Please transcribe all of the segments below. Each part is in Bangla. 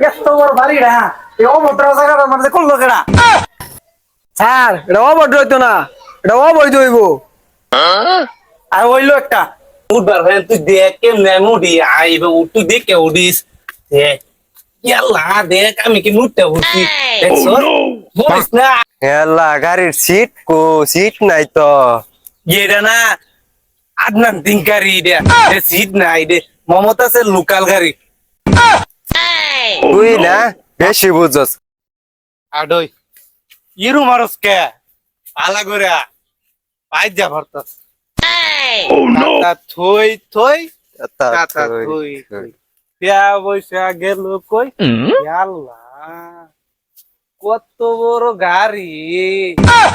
এত বড় বাড়িটা এই অভদ্র জায়গাটার মধ্যে কোন লোকেরা? স্যার, এটা অভদ্র হইতো না, এটা অবৈধ হইব। আর হইলো একটা উঠবার ভাই তুই দেখ কেমনে আমি উঠি আইবে তুই দেখে উঠিস দেখ ইয়াল্লা দেখ আমি কি উঠতে উঠছি দেখছ বলিস না এলা গাড়ির সিট নাই তো। এটা না আদনান তিনকারি এটা সিট নাই রে মমতা সে লোকাল গাড়ি তুই না বেশি বুঝছস। আডই ইরু মারস কে পালা করে পাই যা ভরতাস তা থই থই কাতা থই থই পিয়া বৈশা গেল কই ইয়াল্লা কত বড় গাড়ি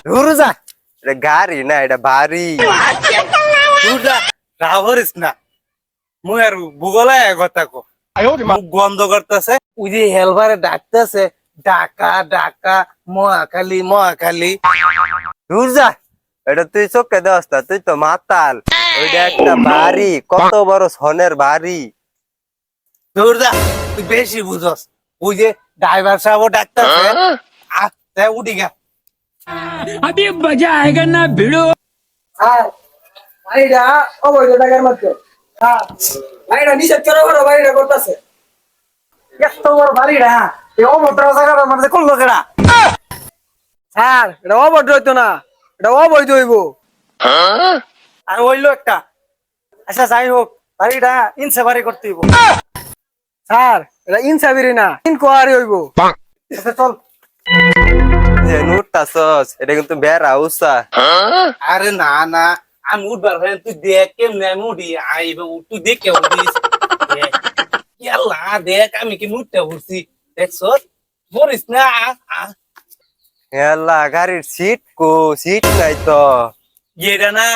দূর যা, এটা গাড়ি না, এটা বাড়ি। রাহরিস না মুই আর ভূগোলে কথা কো মুখ বন্ধ করতেছে ওই যে হেলবারে ডাকতেছে ঢাকা ঢাকা মহাখালী মহাখালী দূর যা, এটা তুই চোখে দেওয়াস না, তুই তো মাতাল। ওইটা একটা বাড়ি, কত বড় সনের বাড়ি। দূর যা তুই বেশি বুঝস ওই যে ড্রাইভার সাহেব ডাকতেছে আস্তে উঠি গা अभी मजा आएगा ना भिड़ो। স্যার, বাড়িটা অবৈধ জায়গার মধ্যে। স্যার, বাড়িটা নিষেধ করে বড় বাড়িটা করতেছে। এত বড় বাড়িটা এই অভদ্র জায়গাটার মধ্যে কোন লোকেরা? স্যার, এটা অভদ্র হইতো না, এটা অবৈধ হইব। আর হইলো একটা আচ্ছা যাই হোক, বাড়িটা ইনসাফারি করতে হইব। স্যার, এটা ইনসাফারি না, ইনকোয়ারি হইব। আচ্ছা চল। যে নুটতাছস, এটা কিন্তু বেড়া উষা। আরে না না আমি উঠবার ভাই তুই দেখ কেমনে আমি উঠি আইবে তুই দেখে উঠিস ইয়াল্লা দেখ আমি কি উঠতে উঠছি দেখছ বলিস না এলা গাড়ির সিট নাই তো। এটা না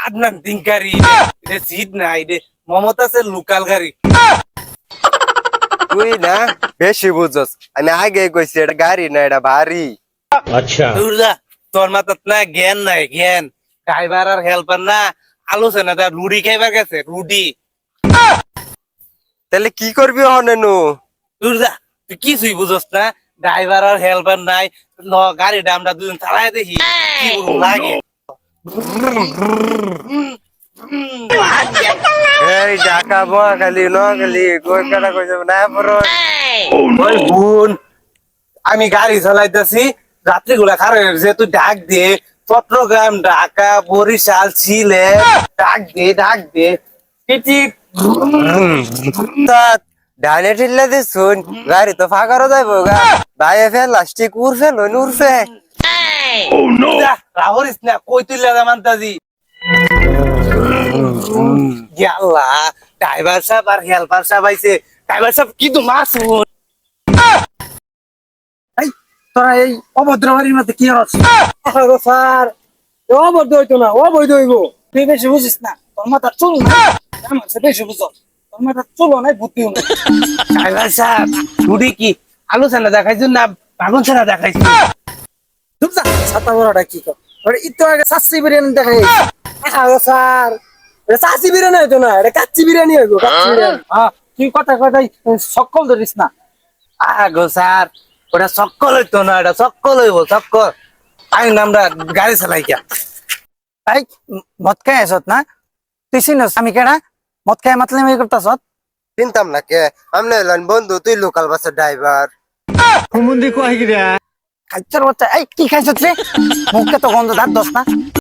আদনান তিনকারি এটা সিট নাই রে মমতা সে লোকাল গাড়ি তুই না বেশি বুঝছস। আমি আগে কইছি এটা গাড়ি না, এটা বাড়ি। দুর্গা তোর মাথাত না জ্ঞান নাই জ্ঞান ড্রাইভার আর হেল্পার না আলোচনা তার রুডি খাইবার গেছে রুডি তাহলে কি করবি হনেনু? দুর্গা তুই কিছুই বুঝস না ড্রাইভার আর হেল্পার নাই গাড়িটা আমরা দুজন চালাই দেখি কি বলবো লাগে এই ঢাকা মহাখালী নোয়াখালী কই কাটা কই যাব না পড়ো। ওই বোন আমি গাড়ি চালাইতেছি রাত্রি গুলা খারাপ হয়েছে তুই ডাক দে চট্টগ্রাম ঢাকা বরিশাল সিলেট ডাক দে কিছু ডানে ঠিল্লা দি শুন, গাড়ি তো ফাঁকারও যাইব গা। বাইরে ফেল লাস্টিক উড়ফে লইন উড়ফে। রাহরিস না কই তুই লাগা মানতাজি ইয়াল্লা ড্রাইভার সাহেব আর হেল্পার সাহেব আইছে ড্রাইভার সাহেব কি তো মাসুন এই তোরা এই অভদ্র বাড়ির মধ্যে কি হচ্ছে? স্যার, এ অবৈধ হইতো না, অবৈধ হইব। তুই বেশি বুঝিস না, তোর মাথা চুল না, আমার চেয়ে বেশি বুঝো। তোর মাথা চুলো নাই, বুদ্ধিও নাই। ড্রাইভার সাহেব রুডি কি আলোচনা দেখাইছুন না বাগুন ছাড়া দেখাইছুন চুপ যা, ছাতা বড়টা কি কর? ওটা একটু আগে চাচ্ছি বিরিয়ানি দেখাই। স্যার, এটা চাচ্ছি বিরিয়ানি হইতো না, এটা কাচ্চি বিরিয়ানি হইব, কাচ্চি বিরিয়ানি। হ্যাঁ, তুই কথাই সকল ধরিস না। আগো স্যার ওটা চক্কল হইতো না এটা চক্কল হইব চক্কল আইন আমরা গাড়ি চালাই গিয়া তাই মদ খাই আসত না? তুই চিনস আমি কেডা? মদ খাই মাতলামি করতাছত? চিনতাম না কে, আমনে হইলেন বন্ধু, তুই লোকাল বাসের ড্রাইভার। খাইছর বাচ্চা, এই কি খাইছত রে? মুখে তো গন্ধ, দাঁত দোস না।